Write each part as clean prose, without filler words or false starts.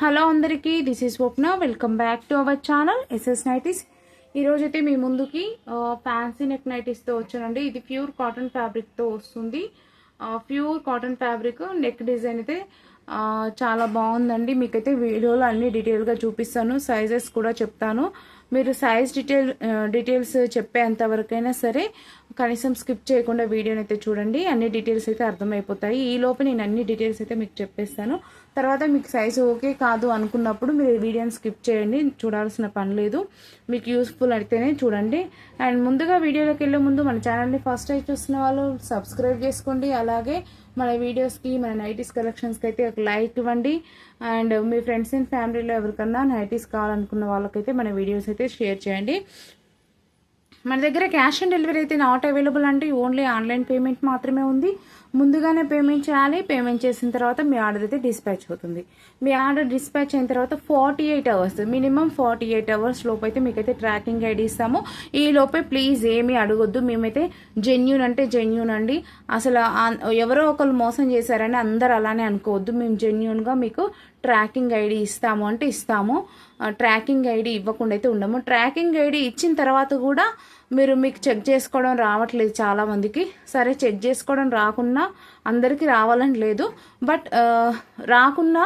Hello అందరికీ, this is Swapna. Welcome back to our channel SS nighties. ఈరోజు అయితే మీ ముందుకి ఫ్యాన్సీ నెక్ నైటీస్తో వచ్చానండి. ఇది ప్యూర్ కాటన్ ఫ్యాబ్రిక్తో వస్తుంది. Pure cotton fabric neck design అయితే చాలా బాగుందండి. మీకైతే వీడియోలో అన్ని డీటెయిల్గా చూపిస్తాను, సైజెస్ కూడా చెప్తాను. మీరు సైజ్ డీటెయిల్స్ చెప్పేంత వరకైనా సరే కనీసం స్కిప్ చేయకుండా వీడియోని అయితే చూడండి. అన్ని డీటెయిల్స్ అయితే అర్థమైపోతాయి. ఈ లోపు నేను అన్ని డీటెయిల్స్ అయితే మీకు చెప్పేస్తాను. తర్వాత మీకు సైజు ఓకే కాదు అనుకున్నప్పుడు మీరు వీడియోని స్కిప్ చేయండి, చూడాల్సిన పని లేదు. మీకు యూస్ఫుల్ అయితేనే చూడండి. అండ్ ముందుగా వీడియోలోకి వెళ్ళే ముందు మన ఛానల్ని ఫస్ట్ టైం చూస్తున్న వాళ్ళు సబ్స్క్రైబ్ చేసుకోండి. అలాగే మన వీడియోస్కి, మన నైటీస్ కలెక్షన్స్కి అయితే ఒక లైక్ ఇవ్వండి. అండ్ మీ ఫ్రెండ్స్ అండ్ ఫ్యామిలీలో ఎవరికన్నా నైటీస్ కావాలనుకున్న వాళ్ళకైతే మన వీడియోస్ అయితే షేర్ చేయండి. మన దగ్గర క్యాష్ ఆన్ డెలివరీ అయితే నాట్ అవైలబుల్ అండి. ఓన్లీ ఆన్లైన్ పేమెంట్ మాత్రమే ఉంది. ముందుగానే పేమెంట్ చేయాలి. పేమెంట్ చేసిన తర్వాత మీ ఆర్డర్ అయితే డిస్పాచ్ అవుతుంది. మీ ఆర్డర్ డిస్పాచ్ అయిన తర్వాత 48 అవర్స్, మినిమం 48 అవర్స్ లోపు అయితే మీకైతే ట్రాకింగ్ ఐడి ఇస్తాము. ఈ లోపే ప్లీజ్ ఏమీ అడగొద్దు. మేమైతే జెన్యూన్ అంటే జెన్యూన్ అండి. అసలు ఎవరో ఒకరు మోసం చేశారని అందరు అలానే అనుకోవద్దు. మేము జెన్యూన్గా మీకు ట్రాకింగ్ ఐడి ఇస్తాము అంటే ఇస్తాము. ట్రాకింగ్ ఐడి ఇవ్వకుండా అయితే ఉండము. ట్రాకింగ్ ఐడి ఇచ్చిన తర్వాత కూడా మీకు చెక్ చేసుకోవడం రావట్లేదు చాలామందికి. సరే, చెక్ చేసుకోవడం రాకున్నా అందరికీ రావాలని లేదు. బట్ రాకున్నా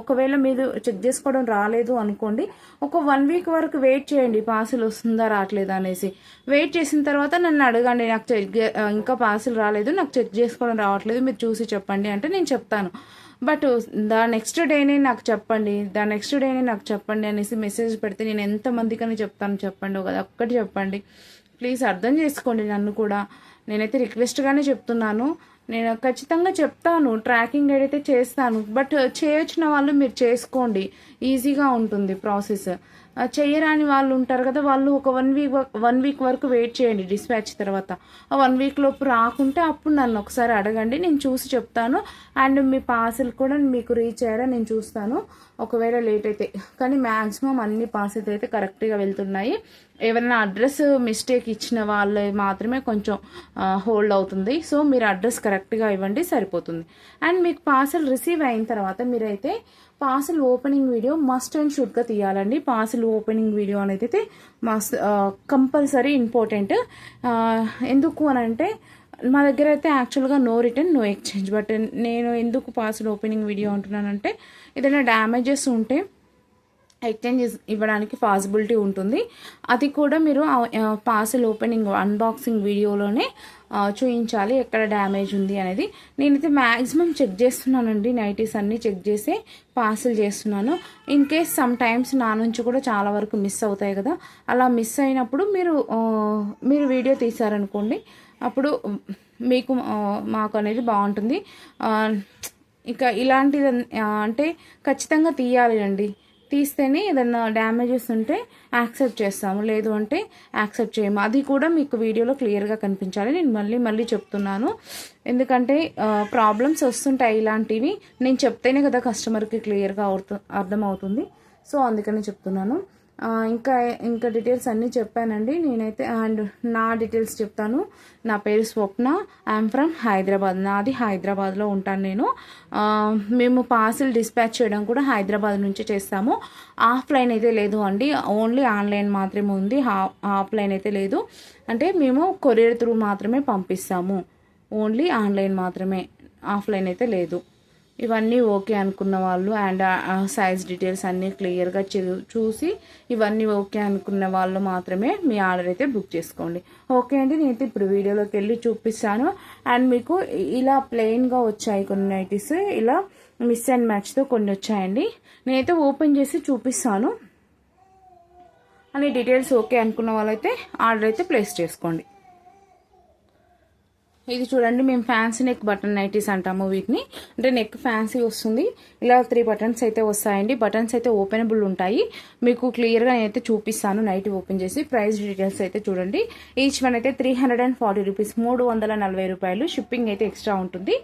ఒకవేళ మీరు చెక్ చేసుకోవడం రాలేదు అనుకోండి, ఒక 1 వీక్ వరకు వెయిట్ చేయండి. పార్సిల్ వస్తుందా రావట్లేదా అనేసి వెయిట్ చేసిన తర్వాత నన్ను అడగండి, నాకు ఇంకా పార్సిల్ రాలేదు, నాకు చెక్ చేసుకోవడం రావట్లేదు, మీరు చూసి చెప్పండి అంటే నేను చెప్తాను. బట్ నెక్స్ట్ డేనే నాకు చెప్పండి అనేసి మెసేజ్ పెడితే నేను ఎంతమందికని చెప్తాను చెప్పండి? కదా ఒక్కటి చెప్పండి ప్లీజ్. అర్థం చేసుకోండి నన్ను కూడా. నేనైతే రిక్వెస్ట్గానే చెప్తున్నాను. నేను ఖచ్చితంగా చెప్తాను, ట్రాకింగ్ ఐడి అయితే చేస్తాను. బట్ చేయొచ్చిన వాళ్ళు మీరు చేసుకోండి, ఈజీగా ఉంటుంది ప్రాసెస్. చేయరాని వాళ్ళు ఉంటారు కదా, వాళ్ళు ఒక 1 వీక్ వరకు వెయిట్ చేయండి డిస్పాచ్ తర్వాత. ఆ 1 వీక్ లోపు రాకుంటే అప్పుడు నన్ను ఒకసారి అడగండి, నేను చూసి చెప్తాను. అండ్ మీ పార్సిల్ కూడా మీకు రీచ్ అయ్యారా నేను చూస్తాను, ఒకవేళ లేట్ అయితే. కానీ మ్యాక్సిమం అన్ని పార్సిల్స్ అయితే కరెక్ట్గా వెళ్తున్నాయి. ఏమైనా అడ్రస్ మిస్టేక్ ఇచ్చిన వాళ్ళు మాత్రమే కొంచెం హోల్డ్ అవుతుంది. సో మీరు అడ్రస్ కరెక్ట్గా ఇవ్వండి, సరిపోతుంది. అండ్ మీకు పార్సిల్ రిసీవ్ అయిన తర్వాత మీరైతే parcel opening video must and షుడ్గా తీయాలండి. పార్సిల్ ఓపెనింగ్ వీడియో అనేది అయితే మస్ట్ కంపల్సరీ ఇంపార్టెంట్. ఎందుకు అని అంటే మా దగ్గర అయితే యాక్చువల్గా no return no exchange. But నేను ఎందుకు పార్సిల్ ఓపెనింగ్ వీడియో అంటున్నానంటే ఏదైనా డ్యామేజెస్ ఉంటే ఎక్స్చేంజ్ ఇవ్వడానికి పాసిబిలిటీ ఉంటుంది. అది కూడా మీరు పార్సిల్ ఓపెనింగ్ అన్బాక్సింగ్ వీడియోలోనే చూపించాలి ఎక్కడ డ్యామేజ్ ఉంది అనేది. నేనైతే మ్యాక్సిమం చెక్ చేస్తున్నానండి, నైటీస్ అన్నీ చెక్ చేసి పార్సిల్ చేస్తున్నాను. ఇన్ కేస్ సమ్ టైమ్స్ నా నుంచి కూడా చాలా వరకు మిస్ అవుతాయి కదా, అలా మిస్ అయినప్పుడు మీరు వీడియో తీశారనుకోండి, అప్పుడు మీకు మాకు అనేది బాగుంటుంది. ఇంకా ఇలాంటిది అంటే ఖచ్చితంగా తీయాలి అండి. తీస్తేనే ఏదన్నా డ్యామేజెస్ ఉంటే యాక్సెప్ట్ చేస్తాము, లేదు అంటే యాక్సెప్ట్ చేయము. అది కూడా మీకు వీడియోలో క్లియర్గా కనిపించాలి. నేను మళ్ళీ చెప్తున్నాను, ఎందుకంటే ప్రాబ్లమ్స్ వస్తుంటాయి ఇలాంటివి. నేను చెప్తేనే కదా కస్టమర్కి క్లియర్గా అర్థమవుతుంది. సో అందుకని చెప్తున్నాను. ఇంకా డీటెయిల్స్ అన్నీ చెప్పానండి నేనైతే. అండ్ నా డీటెయిల్స్ చెప్తాను. నా పేరు స్వప్న, ఐఎమ్ ఫ్రమ్ హైదరాబాద్. నాది హైదరాబాద్లో ఉంటాను నేను. మేము పార్సిల్ డిస్పాచ్ చేయడం కూడా హైదరాబాద్ నుంచి చేస్తాము. ఆఫ్లైన్ అయితే లేదు అండి, ఓన్లీ ఆన్లైన్ మాత్రమే ఉంది. ఆఫ్లైన్ అయితే లేదు. అంటే మేము కొరియర్ త్రూ మాత్రమే పంపిస్తాము, ఓన్లీ ఆన్లైన్ మాత్రమే, ఆఫ్లైన్ అయితే లేదు. ఇవన్నీ ఓకే అనుకున్న వాళ్ళు అండ్ సైజ్ డీటెయిల్స్ అన్నీ క్లియర్గా చూసి ఇవన్నీ ఓకే అనుకున్న వాళ్ళు మాత్రమే మీ ఆర్డర్ అయితే బుక్ చేసుకోండి. ఓకే అండి, నేనైతే ఇప్పుడు వీడియోలోకి వెళ్ళి చూపిస్తాను. అండ్ మీకు ఇలా ప్లెయిన్గా వచ్చాయి కొన్ని నైటీస్, ఇలా మిస్ అండ్ మ్యాచ్తో కొన్ని వచ్చాయండి. నేనైతే ఓపెన్ చేసి చూపిస్తాను. అన్ని డీటెయిల్స్ ఓకే అనుకున్న వాళ్ళైతే ఆర్డర్ అయితే ప్లేస్ చేసుకోండి. ఇది చూడండి, మేము ఫ్యాన్సీ నెక్ బటన్ నైటీస్ అంటాము వీటిని. అంటే నెక్ ఫ్యాన్సీ వస్తుంది, ఇలా 3 బటన్స్ అయితే వస్తాయండి. బటన్స్ అయితే ఓపెనబుల్ ఉంటాయి. మీకు క్లియర్గా నేనైతే చూపిస్తాను నైట్ ఓపెన్ చేసి. ప్రైస్ డీటెయిల్స్ అయితే చూడండి. ఈచ్ వన్ అయితే 340 రూపీస్, 340 రూపాయలు. షిప్పింగ్ అయితే ఎక్స్ట్రా ఉంటుంది.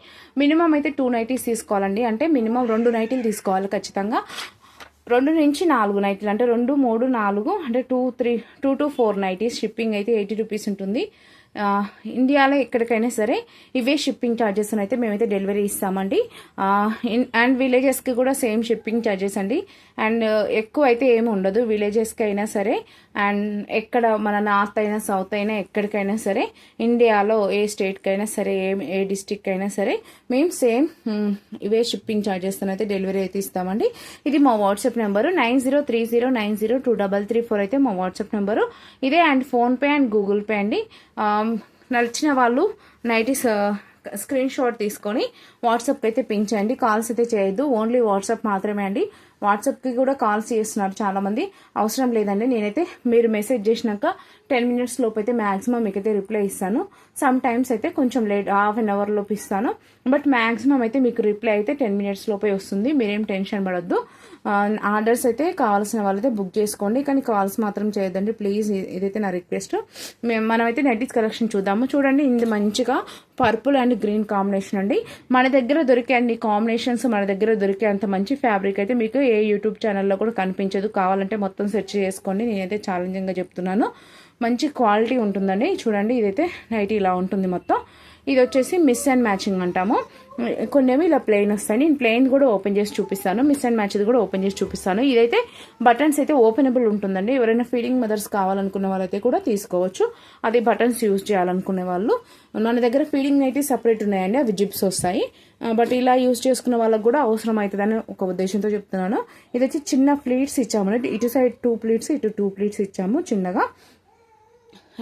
మినిమం అయితే 2 నైటీస్ తీసుకోవాలండి. అంటే మినిమం 2 నైటీలు తీసుకోవాలి ఖచ్చితంగా. 2 నుంచి 4 నైటీలు, అంటే 2, 3, 4, అంటే 2 to 4 నైటీస్. షిప్పింగ్ అయితే 80 రూపీస్ ఉంటుంది. ఇండియాలో ఎక్కడికైనా సరే ఇవే షిప్పింగ్ ఛార్జెస్ అయితే మేమైతే డెలివరీ ఇస్తామండి. అండ్ విలేజెస్కి కూడా సేమ్ షిప్పింగ్ ఛార్జెస్ అండి. అండ్ ఎక్కువ అయితే ఏమి ఉండదు విలేజెస్కి అయినా సరే. అండ్ ఎక్కడ మన నార్త్ అయినా సౌత్ అయినా ఎక్కడికైనా సరే ఇండియాలో ఏ స్టేట్కి అయినా సరే ఏ డిస్టిక్ అయినా సరే మేము సేమ్ ఇవే షిప్పింగ్ ఛార్జెస్ అయితే డెలివరీ అయితే ఇస్తామండి. ఇది మా వాట్సాప్ నెంబరు 9030902334 అయితే మా వాట్సాప్ నెంబరు ఇదే. And PhonePe and Google pay అండి. నచ్చిన వాళ్ళు నైటీస్ స్క్రీన్ షాట్ తీసుకొని వాట్సాప్కి అయితే పింక్ చేయండి. కాల్స్ అయితే చేయొద్దు, ఓన్లీ వాట్సాప్ మాత్రమే అండి. వాట్సాప్కి కూడా కాల్స్ చేస్తున్నారు చాలామంది, అవసరం లేదండి. నేనైతే మీరు మెసేజ్ చేసినాక 10 minutes లోపు అయితే మ్యాక్సిమం మీకైతే రిప్లై ఇస్తాను. సమ్ టైమ్స్ అయితే కొంచెం లేట్, హాఫ్ అన్ అవర్ లోపు ఇస్తాను. బట్ మ్యాక్సిమం అయితే మీకు రిప్లై అయితే 10 minutes లోపే వస్తుంది. మీరేం టెన్షన్ పడొద్దు. ఆర్డర్స్ అయితే కావాల్సిన వాళ్ళైతే బుక్ చేసుకోండి, కానీ కాల్స్ మాత్రం చేయొద్దండి ప్లీజ్. ఇదైతే నా రిక్వెస్ట్. మనమైతే నైటీస్ కలెక్షన్ చూద్దాము. చూడండి, ఇది మంచిగా పర్పుల్ అండ్ గ్రీన్ కాంబినేషన్ అండి. మన దగ్గర దొరికే అన్ని కాంబినేషన్స్, మన దగ్గర దొరికే అంత మంచి ఫ్యాబ్రిక్ అయితే మీకు ఏ యూట్యూబ్ ఛానల్లో కూడా కనిపించదు. కావాలంటే మొత్తం సెర్చ్ చేసుకోండి, నేనైతే ఛాలెంజింగ్గా చెప్తున్నాను. మంచి క్వాలిటీ ఉంటుందండి. చూడండి, ఇదైతే నైటీ ఇలా ఉంటుంది మొత్తం. ఇది వచ్చేసి మిస్ అండ్ మ్యాచింగ్ అంటాము. కొన్నేమో ఇలా ప్లెయిన్ వస్తాయి. నేను ప్లెయిన్ కూడా ఓపెన్ చేసి చూపిస్తాను, మిస్ అండ్ మ్యాచ్ కూడా ఓపెన్ చేసి చూపిస్తాను. ఇదైతే బటన్స్ అయితే ఓపెనబుల్ ఉంటుందండి. ఎవరైనా ఫీడింగ్ మదర్స్ కావాలనుకునే వాళ్ళైతే కూడా తీసుకోవచ్చు. అది బటన్స్ యూజ్ చేయాలనుకునే వాళ్ళు. మన దగ్గర ఫీడింగ్ అయితే సపరేట్ ఉన్నాయండి, అవి జిప్స్ వస్తాయి. బట్ ఇలా యూజ్ చేసుకున్న వాళ్ళకి కూడా అవసరం అవుతుందని ఒక ఉద్దేశంతో చెప్తున్నాను. ఇదైతే చిన్న ప్లీట్స్ ఇచ్చామండి. ఇటు సైడ్ 2 ప్లీట్స్, ఇటు 2 ప్లీట్స్ ఇచ్చాము చిన్నగా.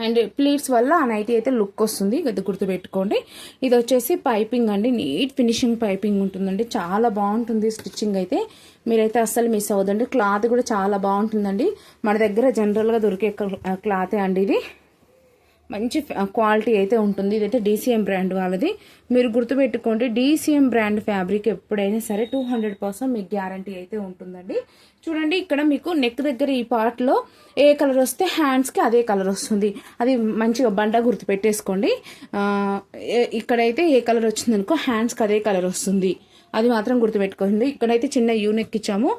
అండ్ ప్లీట్స్ వల్ల ఆ నైటీ అయితే లుక్ వస్తుంది, గది గుర్తుపెట్టుకోండి. ఇది వచ్చేసి పైపింగ్ అండి, నీట్ ఫినిషింగ్ పైపింగ్ ఉంటుందండి. చాలా బాగుంటుంది స్టిచ్చింగ్ అయితే, మీరైతే అస్సలు మిస్ అవ్వదండి. క్లాత్ కూడా చాలా బాగుంటుందండి. మన దగ్గర జనరల్గా దొరికే క్లాతే అండి ఇది. మంచి క్వాలిటీ అయితే ఉంటుంది. ఇదైతే DCM బ్రాండ్ వాళ్ళది. మీరు గుర్తుపెట్టుకోండి, DCM బ్రాండ్ ఫ్యాబ్రిక్ ఎప్పుడైనా సరే 200% మీకు గ్యారంటీ అయితే ఉంటుందండి. చూడండి, ఇక్కడ మీకు నెక్ దగ్గర ఈ పార్ట్లో ఏ కలర్ వస్తే హ్యాండ్స్కి అదే కలర్ వస్తుంది. అది మంచిగా బండ గుర్తు పెట్టేసుకోండి. ఇక్కడైతే ఏ కలర్ వచ్చిందనుకో హ్యాండ్స్కి అదే కలర్ వస్తుంది, అది మాత్రం గుర్తుపెట్టుకోండి. ఇక్కడైతే చిన్న యూనెక్ ఇచ్చాము,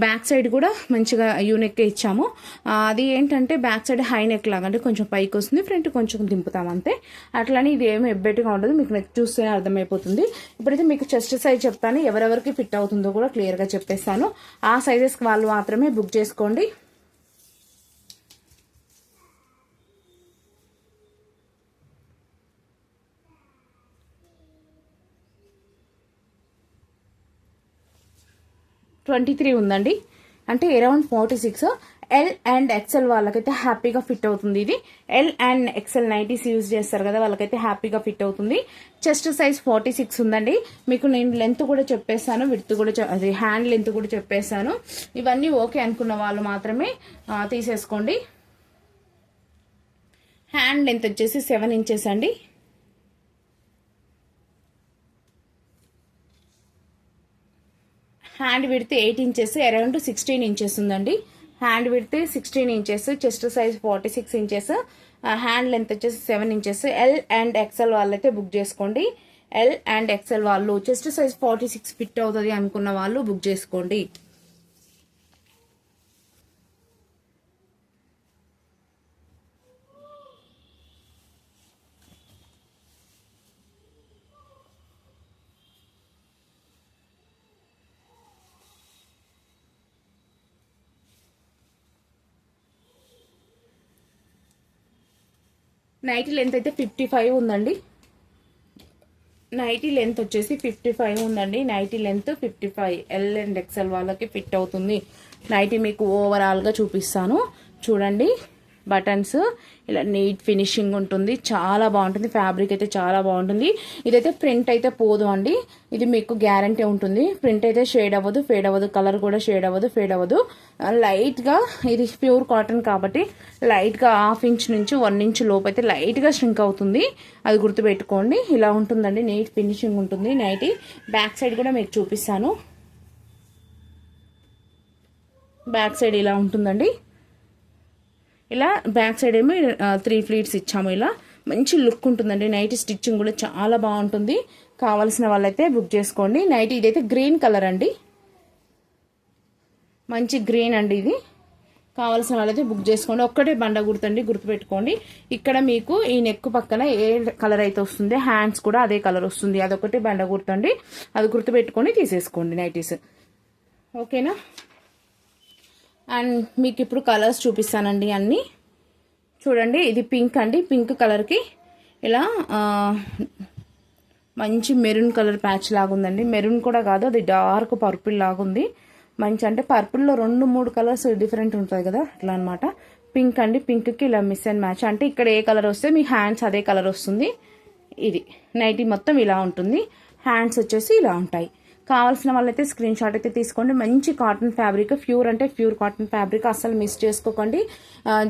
బ్యాక్ సైడ్ కూడా మంచిగా యూనెక్ ఇచ్చాము. అది ఏంటంటే బ్యాక్ సైడ్ హై నెక్ లాగా అంటే కొంచెం పైకి వస్తుంది, ఫ్రంట్ కొంచెం దింపుతాం అంతే. అట్లానే ఇది ఏమి ఎబ్బెట్టుగా ఉండదు, మీకు నెక్ చూస్తే అర్థమైపోతుంది. ఇప్పుడైతే మీకు చెస్ట్ సైజ్ చెప్తాను, ఎవరెవరికి ఫిట్ అవుతుందో కూడా క్లియర్గా చెప్పేస్తాను. ఆ సైజెస్కి వాళ్ళు మాత్రమే బుక్ చేసుకోండి. $23 ఉందండి, అంటే అరౌండ్ 46. L and XL వాళ్ళకైతే హ్యాపీగా ఫిట్ అవుతుంది. ఇది L and XL nighties use చేస్తారు కదా, వాళ్ళకైతే హ్యాపీగా ఫిట్ అవుతుంది. చెస్ట్ సైజ్ 46 ఉందండి. మీకు నేను లెంత్ కూడా చెప్పేస్తాను, విడ్త్ కూడా అది హ్యాండ్ లెంత్ కూడా చెప్పేస్తాను. ఇవన్నీ ఓకే అనుకున్న వాళ్ళు మాత్రమే తీసేసుకోండి. హ్యాండ్ లెంత్ వచ్చేసి 7 inches అండి. Hand width 8 inches, around 16 inches ఉందండి. Hand width 16 inches, chest size 46 inches, hand length వచ్చేసి 7 inches. L and XL వాళ్ళైతే బుక్ చేసుకోండి. L and XL వాళ్ళు చెస్ట్ సైజ్ 46 ఫిట్ అవుతుంది అనుకున్న వాళ్ళు బుక్ చేసుకోండి. నైటీ లెంత్ అయితే 55 ఉందండి. నైటీ లెంత్ వచ్చేసి 55 ఉందండి. Nighty length 55. L and XL వాళ్ళకి ఫిట్ అవుతుంది. నైటీ మీకు ఓవరాల్గా చూపిస్తాను. చూడండి, బటన్స్ ఇలా నీట్ ఫినిషింగ్ ఉంటుంది, చాలా బాగుంటుంది. ఫ్యాబ్రిక్ అయితే చాలా బాగుంటుంది. ఇదైతే ప్రింట్ అయితే పోదు అండి, ఇది మీకు గ్యారంటీ ఉంటుంది. ప్రింట్ అయితే షేడ్ అవ్వదు, ఫేడ్ అవ్వదు, కలర్ కూడా షేడ్ అవ్వదు, ఫేడ్ అవ్వదు. లైట్గా ఇది ప్యూర్ కాటన్ కాబట్టి లైట్గా 1/2 inch నుంచి 1 inch లోపు అయితే లైట్గా ష్రింక్ అవుతుంది, అది గుర్తుపెట్టుకోండి. ఇలా ఉంటుందండి, నీట్ ఫినిషింగ్ ఉంటుంది నైటీ. బ్యాక్ సైడ్ కూడా మీకు చూపిస్తాను. బ్యాక్ సైడ్ ఇలా ఉంటుందండి. ఇలా బ్యాక్ సైడ్ ఏమో 3 pleats ఇచ్చాము. ఇలా మంచి లుక్ ఉంటుందండి. నైటీ స్టిచ్చింగ్ కూడా చాలా బాగుంటుంది. కావాల్సిన వాళ్ళైతే బుక్ చేసుకోండి. నైటీ ఇదైతే గ్రీన్ కలర్ అండి, మంచి గ్రీన్ అండి ఇది. కావాల్సిన వాళ్ళైతే బుక్ చేసుకోండి. ఒక్కటే బండ గుర్తండి, గుర్తుపెట్టుకోండి. ఇక్కడ మీకు ఈ నెక్ పక్కన ఏ కలర్ అయితే వస్తుంది హ్యాండ్స్ కూడా అదే కలర్ వస్తుంది. అదొకటి బండ గుర్తండి, అది గుర్తుపెట్టుకొని తీసేసుకోండి నైటీస్. ఓకేనా? అండ్ మీకు ఇప్పుడు కలర్స్ చూపిస్తానండి అన్నీ. చూడండి, ఇది పింక్ అండి. పింక్ కలర్కి ఇలా మంచి మెరూన్ కలర్ ప్యాచ్ లాగుందండి. మెరూన్ కూడా కాదు, అది డార్క్ పర్పుల్ లాగుంది. మంచి అంటే పర్పుల్లో 2-3 కలర్స్ డిఫరెంట్ ఉంటుంది కదా, అట్లా అనమాట. పింక్ అండి. పింక్కి ఇలా మిస్ అండ్ మ్యాచ్. అంటే ఇక్కడ ఏ కలర్ వస్తే మీ హ్యాండ్స్ అదే కలర్ వస్తుంది. ఇది నైటీ మొత్తం ఇలా ఉంటుంది. హ్యాండ్స్ వచ్చేసి ఇలా ఉంటాయి. కావాల్సిన వాళ్ళైతే స్క్రీన్ షాట్ అయితే తీసుకోండి. మంచి కాటన్ ఫ్యాబ్రిక్, ప్యూర్ అంటే ప్యూర్ కాటన్ ఫ్యాబ్రిక్, అస్సలు మిస్ చేసుకోకండి.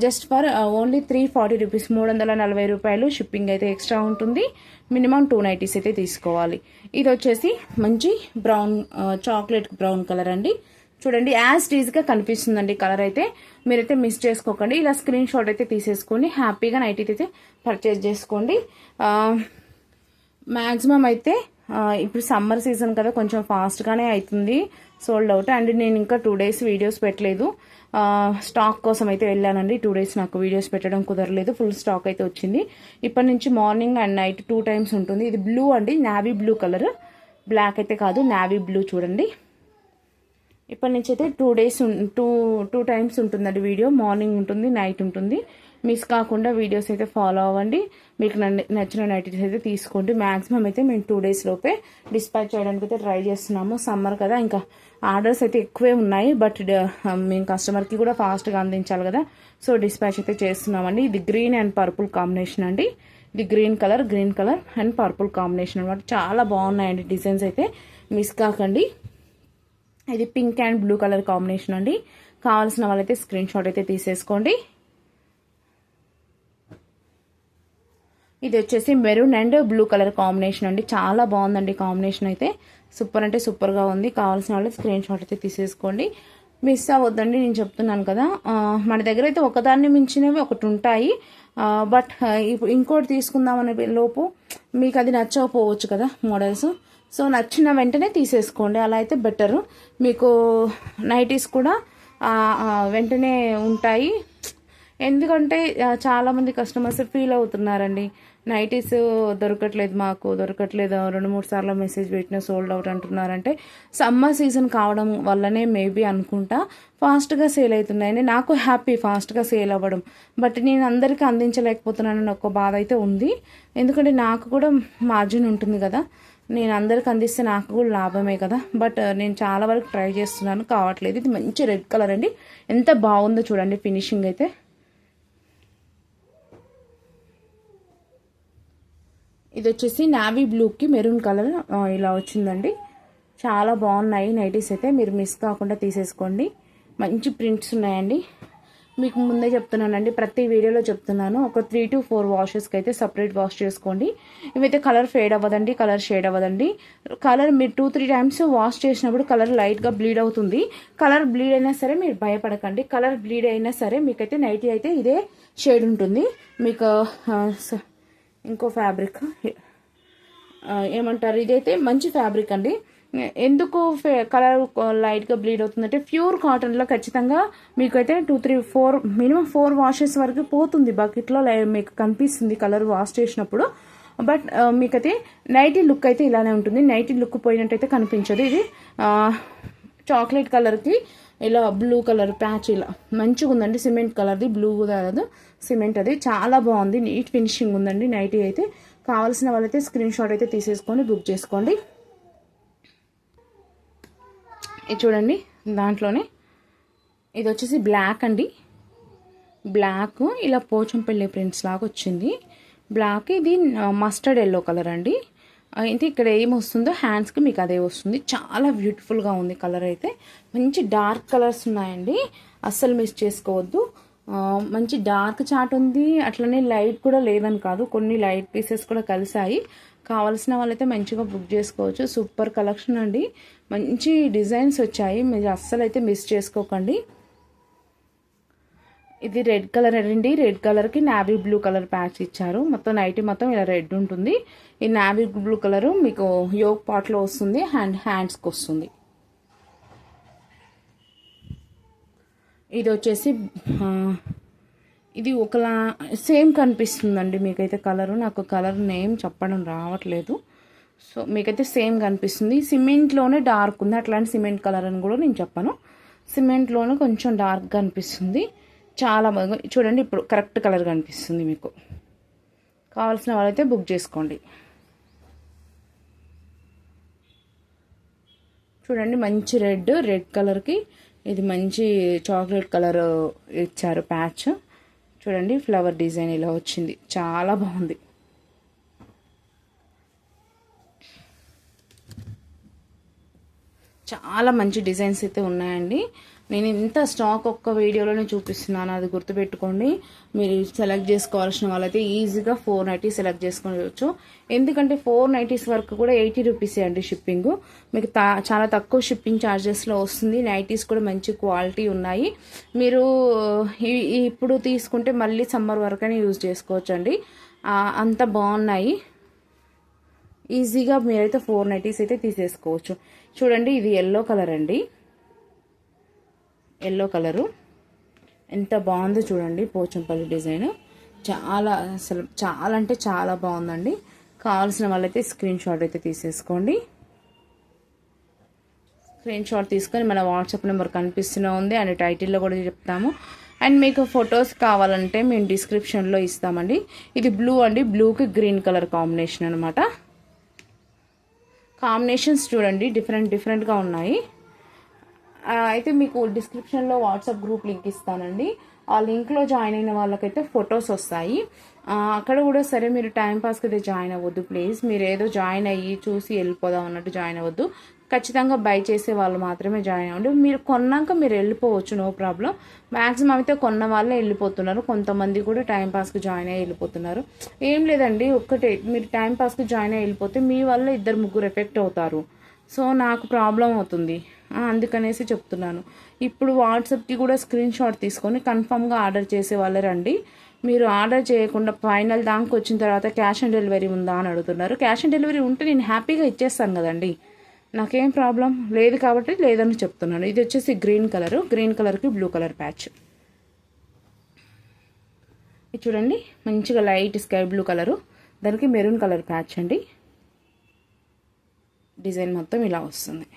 జస్ట్ ఫర్ ఓన్లీ 340 రూపీస్, 340 రూపాయలు. షిప్పింగ్ అయితే ఎక్స్ట్రా ఉంటుంది. మినిమం 2 నైటీస్ అయితే తీసుకోవాలి. ఇది వచ్చేసి మంచి బ్రౌన్, చాక్లెట్ బ్రౌన్ కలర్ అండి. చూడండి, యాజ్ టీజ్గా కనిపిస్తుందండి కలర్ అయితే. మీరైతే మిస్ చేసుకోకండి. ఇలా స్క్రీన్ షాట్ అయితే తీసేసుకొని హ్యాపీగా నైటీ అయితే పర్చేజ్ చేసుకోండి. మ్యాక్సిమం అయితే ఇప్పుడు సమ్మర్ సీజన్ కదా, కొంచెం ఫాస్ట్గానే అవుతుంది సోల్డ్ అవుట్. అండ్ నేను ఇంకా 2 డేస్ వీడియోస్ పెట్టలేదు. స్టాక్ కోసం అయితే వెళ్ళానండి. 2 డేస్ నాకు వీడియోస్ పెట్టడం కుదరలేదు. ఫుల్ స్టాక్ అయితే వచ్చింది. ఇప్పటి నుంచి మార్నింగ్ అండ్ నైట్ 2 టైమ్స్ ఉంటుంది. ఇది బ్లూ అండి, నావీ బ్లూ కలర్, బ్లాక్ అయితే కాదు, నావీ బ్లూ. చూడండి, ఇప్పటి నుంచి అయితే 2 డేస్ 2 టైమ్స్ ఉంటుందండి వీడియో. మార్నింగ్ ఉంటుంది, నైట్ ఉంటుంది. మిస్ కాకుండా వీడియోస్ అయితే ఫాలో అవ్వండి. మీకు నచ్చిన నైటీస్ అయితే తీసుకోండి. మ్యాక్సిమం అయితే మేము 2 డేస్ లోపే డిస్పాచ్ చేయడానికి అయితే ట్రై చేస్తున్నాము. సమ్మర్ కదా, ఇంకా ఆర్డర్స్ అయితే ఎక్కువే ఉన్నాయి. బట్ మేము కస్టమర్కి కూడా ఫాస్ట్గా అందించాలి కదా, సో డిస్పాచ్ అయితే చేస్తున్నామండి. ఇది గ్రీన్ అండ్ పర్పుల్ కాంబినేషన్ అండి. ఇది green colour and purple combination అనమాట. చాలా బాగున్నాయండి డిజైన్స్ అయితే, మిస్ కాకండి. ఇది pink and blue colour combination అండి. కావాల్సిన వాళ్ళైతే స్క్రీన్ షాట్ అయితే తీసేసుకోండి. ఇది వచ్చేసి maroon and blue colour combination అండి. చాలా బాగుందండి కాంబినేషన్ అయితే. సూపర్ అంటే సూపర్గా ఉంది. కావాల్సిన వాళ్ళు స్క్రీన్ షాట్ అయితే తీసేసుకోండి. మిస్ అవ్వద్దండి, నేను చెప్తున్నాను కదా. మన దగ్గర అయితే ఒకదాన్ని మించినవి ఒకటి ఉంటాయి. బట్ ఇప్పుడు ఇంకోటి తీసుకుందామనే లోపు మీకు అది నచ్చకపోవచ్చు కదా మోడల్స్. సో నచ్చిన వెంటనే తీసేసుకోండి, అలా అయితే బెటర్. మీకు నైటీస్ కూడా వెంటనే ఉంటాయి. ఎందుకంటే చాలామంది కస్టమర్స్ ఫీల్ అవుతున్నారండి, నైటీస్ దొరకట్లేదు 2-3 సార్లు మెసేజ్ పెట్టినా సోల్డ్ అవుట్ అంటున్నారంటే. సమ్మర్ సీజన్ కావడం వల్లనే మేబీ అనుకుంటా ఫాస్ట్గా సేల్ అవుతున్నాయని. నాకు హ్యాపీ ఫాస్ట్గా సేల్ అవ్వడం, బట్ నేను అందరికీ అందించలేకపోతున్నానని ఒక బాధ అయితే ఉంది. ఎందుకంటే నాకు కూడా మార్జిన్ ఉంటుంది కదా, నేను అందరికి అందిస్తే నాకు కూడా లాభమే కదా. బట్ నేను చాలా వరకు ట్రై చేస్తున్నాను, కావట్లేదు. ఇది మంచి రెడ్ కలర్ అండి, ఎంత బాగుందో చూడండి ఫినిషింగ్ అయితే. ఇది వచ్చేసి నావీ బ్లూకి మెరూన్ కలర్ ఇలా వచ్చిందండి. చాలా బాగున్నాయి నైటీస్ అయితే, మీరు మిస్ కాకుండా తీసేసుకోండి. మంచి ప్రింట్స్ ఉన్నాయండి. మీకు ముందే చెప్తున్నానండి, ప్రతి వీడియోలో చెప్తున్నాను, ఒక 3 to 4 వాషెస్కి అయితే సపరేట్ వాష్ చేసుకోండి. ఇవైతే కలర్ ఫేడ్ అవ్వదండి, కలర్ షేడ్ అవ్వదండి. కలర్ మీరు 2-3 టైమ్స్ వాష్ చేసినప్పుడు కలర్ లైట్గా బ్లీడ్ అవుతుంది. కలర్ బ్లీడ్ అయినా సరే మీరు భయపడకండి. కలర్ బ్లీడ్ అయినా సరే మీకైతే నైటీ అయితే ఇదే షేడ్ ఉంటుంది. మీకు ఇంకో ఫ్యాబ్రిక్ ఏమంటారు, ఇదైతే మంచి ఫ్యాబ్రిక్ అండి. ఎందుకు కలర్ లైట్గా బ్లీడ్ అవుతుందంటే ప్యూర్ కాటన్లో ఖచ్చితంగా మీకైతే 2-3-4 మినిమం 4 వాషెస్ వరకు పోతుంది. బకెట్లో మీకు కనిపిస్తుంది కలర్ వాష్ చేసినప్పుడు. బట్ మీకైతే నైటీ లుక్ అయితే ఇలానే ఉంటుంది. నైటీ లుక్ పోయినట్టయితే కనిపించదు. ఇది చాక్లెట్ కలర్కి ఇలా బ్లూ కలర్ ప్యాచ్ ఇలా మంచిగా ఉందండి. సిమెంట్ కలర్ది, బ్లూ కాదు సిమెంట్, అది చాలా బాగుంది. నీట్ ఫినిషింగ్ ఉందండి నైటీ అయితే. కావాల్సిన వాళ్ళైతే స్క్రీన్ షాట్ అయితే తీసేసుకొని బుక్ చేసుకోండి. ఇది చూడండి, దాంట్లోనే ఇది వచ్చేసి బ్లాక్ అండి. బ్లాక్ ఇలా పోచంపల్లి ప్రింట్స్ లాగా వచ్చింది. బ్లాక్, ఇది మస్టర్డ్ ఎల్లో కలర్ అండి. అయితే ఇక్కడ ఏమొస్తుందో హ్యాండ్స్కి మీకు అదే వస్తుంది. చాలా బ్యూటిఫుల్గా ఉంది కలర్ అయితే. మంచి డార్క్ కలర్స్ ఉన్నాయండి, అస్సలు మిస్ చేసుకోవద్దు. మంచి డార్క్ చాట్ ఉంది, అట్లనే లైట్ కూడా లేదని కాదు, కొన్ని లైట్ పీసెస్ కూడా కలిసాయి. కావాల్సిన వాళ్ళైతే మంచిగా బుక్ చేసుకోవచ్చు. సూపర్ కలెక్షన్ అండి, మంచి డిజైన్స్ వచ్చాయి, మీరు అస్సలు అయితే మిస్ చేసుకోకండి. ఇది రెడ్ కలర్ అండి. రెడ్ కలర్కి నావీ బ్లూ కలర్ ప్యాచ్ ఇచ్చారు. మొత్తం నైటీ మొత్తం ఇలా రెడ్ ఉంటుంది. ఈ నావీ బ్లూ కలరు మీకు యోక్ పార్ట్లో వస్తుంది, హ్యాండ్స్కి వస్తుంది. ఇది వచ్చేసి ఇది ఒకలా సేమ్ కనిపిస్తుందండి మీకైతే కలరు. నాకు కలర్ నేమ్ చెప్పడం రావట్లేదు. సో మీకైతే సేమ్ కనిపిస్తుంది. సిమెంట్లోనే డార్క్ ఉంది, అట్లాంటి సిమెంట్ కలర్ అని కూడా నేను చెప్పను. సిమెంట్లోనే కొంచెం డార్క్గా అనిపిస్తుంది. చాలా బాగా చూడండి, ఇప్పుడు కరెక్ట్ కలర్ కనిపిస్తుంది. మీకు కావాల్సిన వాళ్ళైతే బుక్ చేసుకోండి. చూడండి, మంచి రెడ్ కలర్కి ఇది మంచి చాక్లెట్ కలర్ ఇచ్చారు ప్యాచ్. చూడండి, ఫ్లవర్ డిజైన్ ఇలా వచ్చింది, చాలా బాగుంది. చాలా మంచి డిజైన్స్ అయితే ఉన్నాయండి. నేను ఇంత స్టాక్ ఒక్క వీడియోలోనే చూపిస్తున్నాను, అది గుర్తుపెట్టుకోండి. మీరు సెలెక్ట్ చేసుకోవాల్సిన వాళ్ళైతే ఈజీగా 490 సెలెక్ట్ చేసుకోవచ్చు. ఎందుకంటే 490 వరకు కూడా 80 రూపీసే అండి షిప్పింగ్. మీకు చాలా తక్కువ షిప్పింగ్ ఛార్జెస్లో వస్తుంది. నైటీస్ కూడా మంచి క్వాలిటీ ఉన్నాయి. మీరు ఇప్పుడు తీసుకుంటే మళ్ళీ సమ్మర్ వరకనే యూజ్ చేసుకోవచ్చు అండి, అంత బాగున్నాయి. ఈజీగా మీరైతే 490 అయితే తీసేసుకోవచ్చు. చూడండి, ఇది ఎల్లో కలర్ అండి. ఎల్లో కలరు ఎంత బాగుందో చూడండి. పోచంపల్లి డిజైన్ చాలా, అసలు చాలా అంటే చాలా బాగుందండి. కావాల్సిన వాళ్ళైతే స్క్రీన్ షాట్ అయితే తీసేసుకోండి. స్క్రీన్ షాట్ తీసుకొని మన వాట్సాప్ నెంబర్ కనిపిస్తూనే ఉంది అండ్ టైటిల్లో కూడా చెప్తాము. అండ్ మీకు ఫొటోస్ కావాలంటే మేము డిస్క్రిప్షన్లో ఇస్తామండి. ఇది బ్లూ అండి, బ్లూకి గ్రీన్ కలర్ కాంబినేషన్ అనమాట. కాంబినేషన్స్ చూడండి, డిఫరెంట్గా ఉన్నాయి. అయితే మీకు డిస్క్రిప్షన్లో వాట్సాప్ గ్రూప్ లింక్ ఇస్తానండి. ఆ లింక్లో జాయిన్ అయిన వాళ్ళకైతే ఫొటోస్ వస్తాయి. అక్కడ కూడా సరే మీరు టైంపాస్కి అయితే జాయిన్ అవ్వద్దు ప్లీజ్. మీరు ఏదో జాయిన్ అయ్యి చూసి వెళ్ళిపోదాం అన్నట్టు జాయిన్ అవ్వద్దు. ఖచ్చితంగా బై చేసే వాళ్ళు మాత్రమే జాయిన్ అవ్వండి. మీరు కొన్నాక మీరు వెళ్ళిపోవచ్చు, నో ప్రాబ్లం. మ్యాక్సిమం అయితే కొన్న వాళ్ళే వెళ్ళిపోతున్నారు. కొంతమంది కూడా టైంపాస్కి జాయిన్ అయ్యి వెళ్ళిపోతున్నారు. ఏం లేదండి, ఒక్కటే మీరు టైంపాస్కి జాయిన్ అయ్యి వెళ్ళిపోతే మీ వల్ల 2-3 ఎఫెక్ట్ అవుతారు. సో నాకు ప్రాబ్లం అవుతుంది, అందుకనేసి చెప్తున్నాను. ఇప్పుడు వాట్సాప్కి కూడా స్క్రీన్ షాట్ తీసుకొని కన్ఫామ్గా ఆర్డర్ చేసే వాళ్ళే రండి. మీరు ఆర్డర్ చేయకుండా ఫైనల్ దానికి వచ్చిన తర్వాత క్యాష్ ఆన్ డెలివరీ ఉందా అని అడుగుతున్నారు. క్యాష్ ఆన్ డెలివరీ ఉంటే నేను హ్యాపీగా ఇచ్చేస్తాను కదండి, నాకేం ప్రాబ్లం లేదు కాబట్టి లేదని చెప్తున్నాను. ఇది వచ్చేసి గ్రీన్ కలర్కి బ్లూ కలర్ ప్యాచ్. ఇది చూడండి, మంచిగా లైట్ స్కై బ్లూ కలరు, దానికి మెరూన్ కలర్ ప్యాచ్ అండి. డిజైన్ మొత్తం ఇలా వస్తుంది,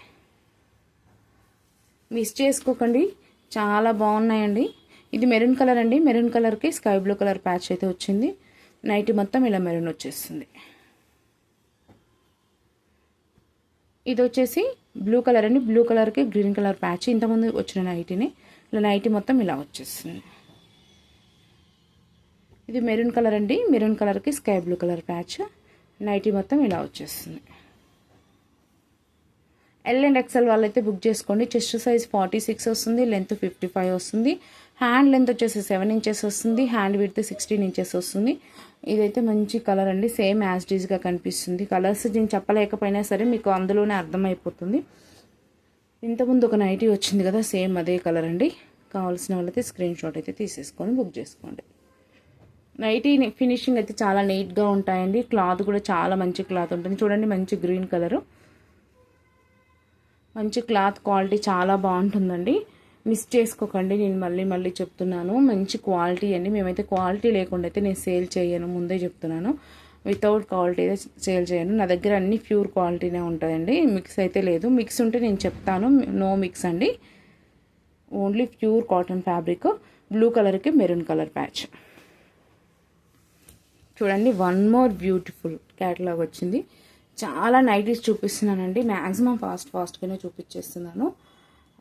మిస్ చేసుకోకండి, చాలా బాగున్నాయండి. ఇది మెరూన్ కలర్ అండి, మెరూన్ కలర్కి స్కై బ్లూ కలర్ ప్యాచ్ అయితే వచ్చింది. నైటీ మొత్తం ఇలా మెరూన్ వచ్చేస్తుంది. ఇది వచ్చేసి బ్లూ కలర్ అండి, బ్లూ కలర్కి గ్రీన్ కలర్ ప్యాచ్. ఇంతకుముందు వచ్చిన నైటీని ఇలా నైటీ మొత్తం ఇలా వచ్చేస్తుంది. ఇది మెరూన్ కలర్ అండి, మెరూన్ కలర్కి sky blue colour patch. Nighty మొత్తం ఇలా వచ్చేస్తుంది. ఎల్ అండ్ ఎక్సెల్ వాళ్ళైతే బుక్ చేసుకోండి. చెస్ట్ సైజ్ 46 వస్తుంది, లెంత్ 55 వస్తుంది. హ్యాండ్ లెంత్ వచ్చేసి 7 ఇంచెస్ వస్తుంది, హ్యాండ్ విడ్త్ 16 ఇంచెస్ వస్తుంది. ఇదైతే మంచి కలర్ అండి, సేమ్ యాజ్ డీజ్గా కనిపిస్తుంది. కలర్స్ నేను చెప్పలేకపోయినా సరే మీకు అందులోనే అర్థమైపోతుంది. ఇంతకుముందు ఒక నైటీ వచ్చింది కదా, సేమ్ అదే కలర్ అండి. కావాల్సిన వాళ్ళైతే స్క్రీన్ షాట్ అయితే తీసేసుకొని బుక్ చేసుకోండి. నైటీ ఫినిషింగ్ అయితే చాలా నీట్గా ఉంటాయండి. క్లాత్ కూడా చాలా మంచి క్లాత్ ఉంటుంది. చూడండి, మంచి గ్రీన్ కలరు, మంచి క్లాత్ క్వాలిటీ చాలా బాగుంటుందండి. మిస్ చేసుకోకండి, నేను మళ్ళీ చెప్తున్నాను. మంచి క్వాలిటీ అండి. మేమైతే క్వాలిటీ లేకుండా అయితే నేను సేల్ చేయను, ముందే చెప్తున్నాను. వితౌట్ క్వాలిటీ అయితే సేల్ చేయను. నా దగ్గర అన్ని ప్యూర్ క్వాలిటీనే ఉంటుందండి, మిక్స్ అయితే లేదు. మిక్స్ ఉంటే నేను చెప్తాను, నో మిక్స్ అండి, only pure cotton fabric. Blue కలర్కి మెరూన్ కలర్ ప్యాచ్. చూడండి, వన్ మోర్ బ్యూటిఫుల్ క్యాటలాగ్ వచ్చింది. చాలా నైటీస్ చూపిస్తున్నానండి, మ్యాక్సిమం ఫాస్ట్గానే చూపించేస్తున్నాను.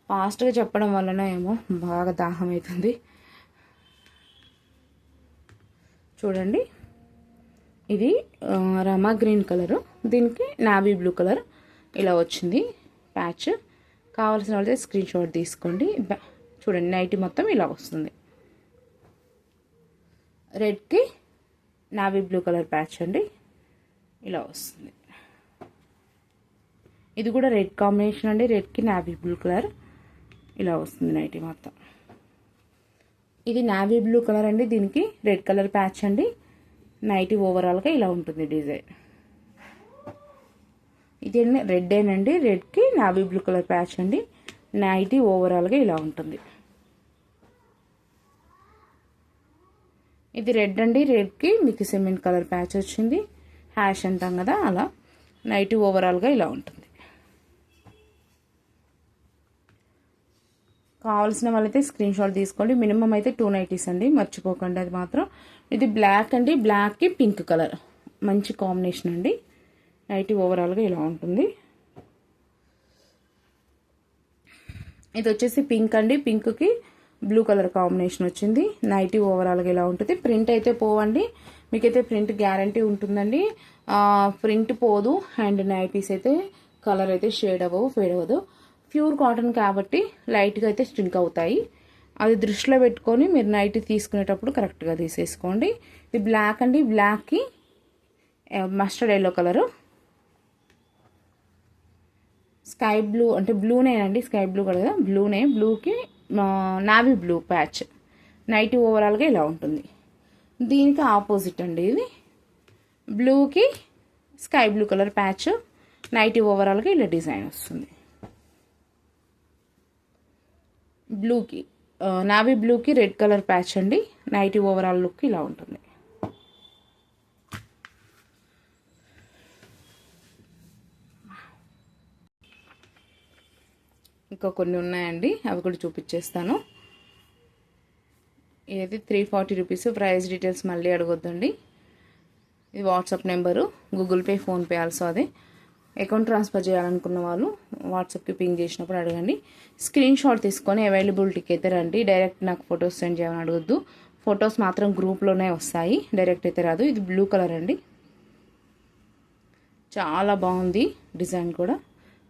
ఫాస్ట్గా చెప్పడం వలన ఏమో బాగా దాహం అవుతుంది. చూడండి, ఇది రమా గ్రీన్ కలరు, దీనికి నావీ బ్లూ కలర్ ఇలా వచ్చింది ప్యాచ్. కావాల్సిన వాళ్ళైతే స్క్రీన్ షాట్ తీసుకోండి. చూడండి, నైటీ మొత్తం ఇలా వస్తుంది. రెడ్కి నావీ బ్లూ కలర్ ప్యాచ్ అండి, ఇలా వస్తుంది. ఇది కూడా రెడ్ కాంబినేషన్ అండి, రెడ్కి నావీ బ్లూ కలర్ ఇలా వస్తుంది నైటీ మొత్తం. ఇది నావీ బ్లూ కలర్ అండి, దీనికి రెడ్ కలర్ ప్యాచ్ అండి. నైటీ ఓవరాల్గా ఇలా ఉంటుంది డిజైన్. ఇది రెడ్ ఏనండి, రెడ్కి నావీ బ్లూ కలర్ ప్యాచ్ అండి. నైటీ ఓవరాల్గా ఇలా ఉంటుంది. ఇది రెడ్ అండి, రెడ్కి మీకు సిమెంట్ కలర్ ప్యాచ్ వచ్చింది, హ్యాష్ అంటాం కదా అలా. నైటీ ఓవరాల్గా ఇలా ఉంటుంది. కావాల్సిన వాళ్ళైతే స్క్రీన్ షాట్ తీసుకోండి. మినిమం అయితే 2 నైటీస్ అండి, మర్చిపోకండి అది మాత్రం. ఇది బ్లాక్ అండి, బ్లాక్కి పింక్ కలర్ మంచి కాంబినేషన్ అండి. నైటీ ఓవరాల్గా ఇలా ఉంటుంది. ఇది వచ్చేసి పింక్ అండి, పింక్కి బ్లూ కలర్ కాంబినేషన్ వచ్చింది. నైటీ ఓవరాల్గా ఇలా ఉంటుంది. ప్రింట్ అయితే పోవండి, మీకైతే ప్రింట్ గ్యారంటీ ఉంటుందండి. ప్రింట్ పోదు. అండ్ నైటీస్ అయితే కలర్ అయితే షేడ్ అవ్వవు, ఫేడ్ అవ్వదు. ప్యూర్ కాటన్ కాబట్టి లైట్గా అయితే స్ట్రింక్ అవుతాయి. అది దృష్టిలో పెట్టుకొని మీరు నైటీ తీసుకునేటప్పుడు కరెక్ట్గా తీసేసుకోండి. ఇది బ్లాక్ అండి, బ్లాక్కి mustard yellow colour, sky blue అంటే బ్లూనేనండి, స్కై బ్లూ కదా బ్లూనే, బ్లూకి నావీ బ్లూ ప్యాచ్. నైటీ ఓవరాల్గా ఇలా ఉంటుంది. దీనికి ఆపోజిట్ అండి, ఇది బ్లూకి sky blue colour patch. Nighty ఓవరాల్గా ఇలా డిజైన్ వస్తుంది. బ్లూకి నావీ బ్లూకి రెడ్ కలర్ ప్యాచ్ అండి. నైటీ ఓవరాల్ లుక్ ఇలా ఉంటుంది. ఇంకా కొన్ని ఉన్నాయండి, అవి కూడా చూపించేస్తాను. ఇది 340 రూపీస్. ప్రైస్ డీటెయిల్స్ మళ్ళీ అడగొద్దండి. ఇది WhatsApp number, Google pay, PhonePe also అదే. అకౌంట్ ట్రాన్స్ఫర్ చేయాలనుకున్న వాళ్ళు వాట్సాప్కి పింగ్ చేసినప్పుడు అడగండి. స్క్రీన్ షాట్ తీసుకొని అవైలబిలిటీకి అయితే రండి. డైరెక్ట్ నాకు ఫొటోస్ సెండ్ చేయమని అడగొద్దు. ఫొటోస్ మాత్రం గ్రూప్లోనే వస్తాయి, డైరెక్ట్ అయితే రాదు. ఇది బ్లూ కలర్ అండి, చాలా బాగుంది డిజైన్ కూడా.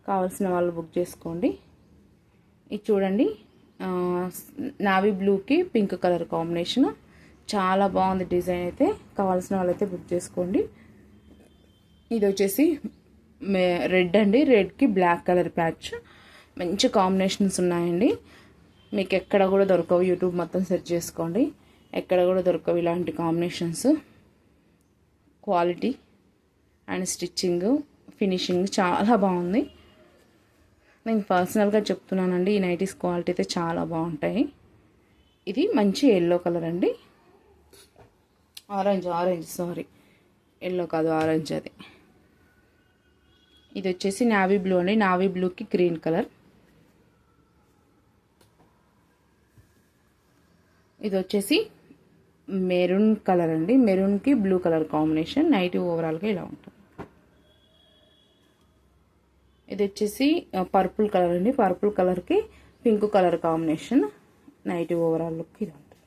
కావాల్సిన వాళ్ళు బుక్ చేసుకోండి. ఇది చూడండి, నావీ బ్లూకి పింక్ కలర్ కాంబినేషన్, చాలా బాగుంది డిజైన్ అయితే. కావాల్సిన వాళ్ళైతే బుక్ చేసుకోండి. ఇది వచ్చేసి రెడ్ అండి, రెడ్కి బ్లాక్ కలర్ ప్యాచ్. మంచి కాంబినేషన్స్ ఉన్నాయండి. మీకు ఎక్కడ కూడా దొరకవు, యూట్యూబ్ మొత్తం సెర్చ్ చేసుకోండి, ఎక్కడ కూడా దొరకవు ఇలాంటి combinations. Quality and stitching, finishing చాలా బాగుంది. నేను పర్సనల్గా చెప్తున్నానండి, ఈ నైటీస్ క్వాలిటీ అయితే చాలా బాగుంటాయి. ఇది మంచి ఎల్లో కలర్ అండి, ఆరెంజ్ సారీ, ఎల్లో కాదు ఆరెంజ్ అది. ఇది వచ్చేసి నావీ బ్లూ అండి, నావీ బ్లూకి గ్రీన్ కలర్. ఇది వచ్చేసి మెరూన్ కలర్ అండి, మెరూన్కి బ్లూ కలర్ కాంబినేషన్. నైటీ ఓవరాల్గా ఇలా ఉంటుంది. ఇది వచ్చేసి పర్పుల్ కలర్ అండి, పర్పుల్ కలర్కి pink colour combination. Nighty overall look ఇలా ఉంటుంది.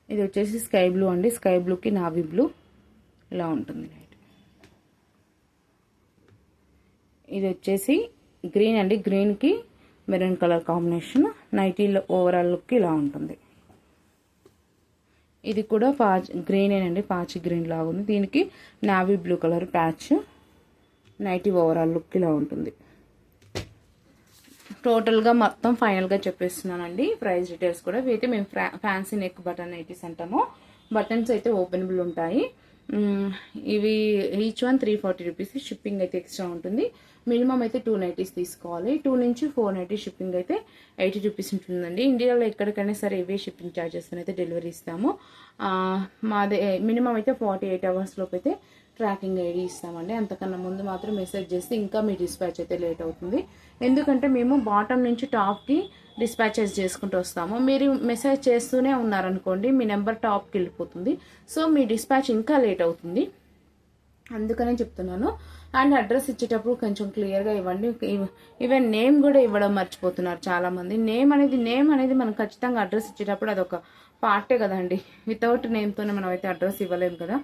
ఇది వచ్చేసి స్కై బ్లూ అండి, స్కై బ్లూకి నావీ బ్లూ ఇలా ఉంటుంది నైట్. ఇది వచ్చేసి గ్రీన్ అండి, గ్రీన్కి maroon colour combination. నైటీలో overall look ఇలా ఉంటుంది. ఇది కూడా గ్రీనేనండి, పాచి గ్రీన్ లాగా ఉంది. దీనికి navy blue colour patch. Nighty overall look ఇలా ఉంటుంది. టోటల్గా మొత్తం ఫైనల్గా చెప్పేస్తున్నానండి. ప్రైస్ డీటెయిల్స్ కూడా అయితే మేము ఫ్యాన్సీ నెక్ బటన్ నైటీస్ అంటాము. బటన్స్ అయితే ఓపెనబుల్ ఉంటాయి. ఇవి ఈచ్ వన్ 340 రూపీస్. షిప్పింగ్ అయితే ఎక్స్ట్రా ఉంటుంది. మినిమం అయితే 2 నైటీస్ తీసుకోవాలి. 2 నుంచి 4 నైటీస్ షిప్పింగ్ అయితే 80 రూపీస్ ఉంటుందండి. ఇండియాలో ఎక్కడికైనా సరే ఇవే షిప్పింగ్ ఛార్జెస్ అయితే డెలివరీ ఇస్తాము. మాది మినిమం అయితే 48 అవర్స్ లోపు అయితే ట్రాకింగ్ ఐడి ఇస్తామండి. అంతకన్నా ముందు మాత్రం మెసేజ్ చేస్తే ఇంకా మీ డిస్పాచ్ అయితే లేట్ అవుతుంది. ఎందుకంటే మేము బాటమ్ నుంచి టాప్కి డిస్పాచెస్ చేసుకుంటూ వస్తాము. మీరు మెసేజ్ చేస్తూనే ఉన్నారనుకోండి, మీ నెంబర్ టాప్కి వెళ్ళిపోతుంది. సో మీ డిస్పాచ్ ఇంకా లేట్ అవుతుంది. అందుకనే చెప్తున్నాను. అండ్ అడ్రస్ ఇచ్చేటప్పుడు కొంచెం క్లియర్గా ఇవ్వండి. ఈవెన్ నేమ్ కూడా ఇవ్వడం మర్చిపోతున్నారు చాలామంది. నేమ్ అనేది మనం ఖచ్చితంగా అడ్రస్ ఇచ్చేటప్పుడు అదొక పార్టే కదండి. వితౌట్ నేమ్తోనే మనం అయితే అడ్రస్ ఇవ్వలేము కదా.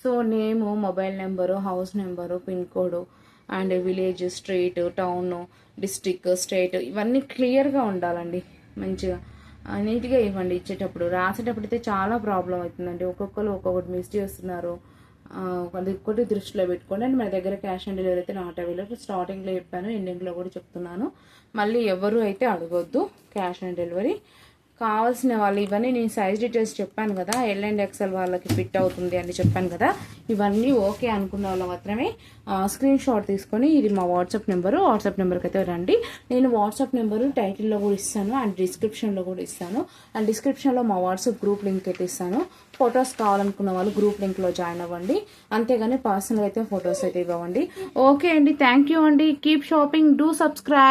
So name, mobile number, house number, pin code and village, street, town, district, state ఇవన్నీ క్లియర్గా ఉండాలండి. మంచిగా నీట్గా ఇవ్వండి. ఇచ్చేటప్పుడు రాసేటప్పుడు అయితే చాలా ప్రాబ్లం అవుతుందండి. ఒక్కొక్కరు ఒక్కొక్కటి మిస్ చేస్తున్నారు. అది ఒక్కటి దృష్టిలో పెట్టుకోండి. అండ్ మన దగ్గర క్యాష్ ఆన్ డెలివరీ అయితే నాట్ అవైలబుల్. స్టార్టింగ్లో చెప్పాను, ఎండింగ్లో కూడా చెప్తున్నాను. మళ్ళీ ఎవరు అయితే అడగొద్దు క్యాష్ ఆన్ డెలివరీ. కావాల్సిన వాళ్ళు ఇవన్నీ నేను సైజ్ డీటెయిల్స్ చెప్పాను కదా, ఎల్ అండ్ ఎక్స్ఎల్ వాళ్ళకి ఫిట్ అవుతుంది అని చెప్పాను కదా, ఇవన్నీ ఓకే అనుకున్న వాళ్ళు మాత్రమే స్క్రీన్ షాట్ తీసుకొని ఇది మా వాట్సాప్ నెంబర్కి అయితే రండి. నేను వాట్సాప్ నెంబరు టైటిల్లో కూడా ఇస్తాను అండ్ డిస్క్రిప్షన్లో కూడా ఇస్తాను. అండ్ డిస్క్రిప్షన్లో మా వాట్సాప్ గ్రూప్ లింక్ అయితే ఇస్తాను. ఫొటోస్ కావాలనుకున్న వాళ్ళు గ్రూప్ లింక్లో జాయిన్ అవ్వండి, అంతేగాని పర్సనల్ అయితే ఫొటోస్ అయితే ఇవ్వండి. ఓకే అండి, థ్యాంక్ యూ అండి. Keep shopping, do subscribe.